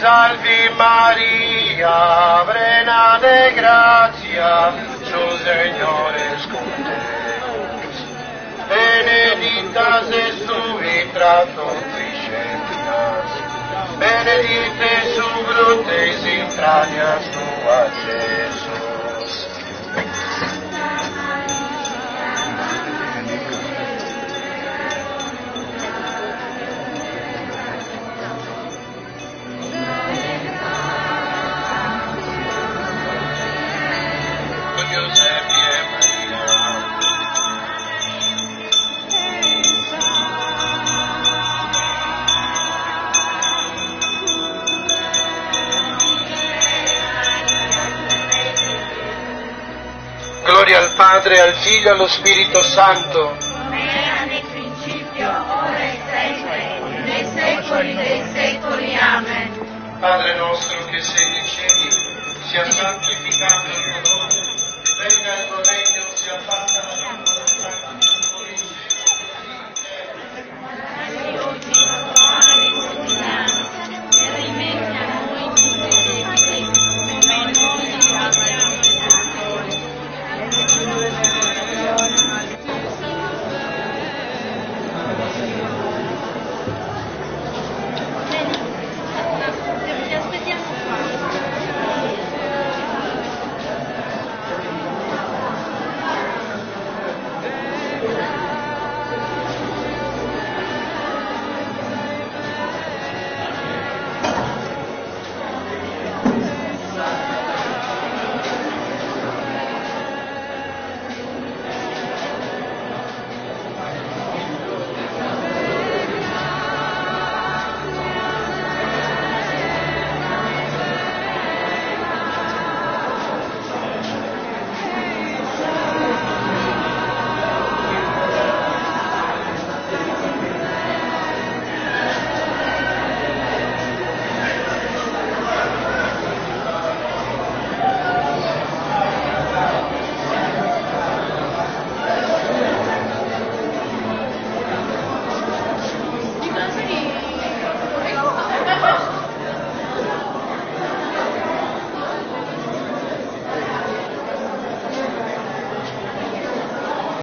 salvi María, plena de gracia, su Señor es contigo. Benedicta es tu vitra contricetas, benedicte su fructis intranias tua, Jesús. Gloria al Padre, al Figlio e allo Spirito Santo. Era nel principio, ora e sempre, nei secoli dei secoli. Amen. Padre nostro che sei nei cieli, sia santificato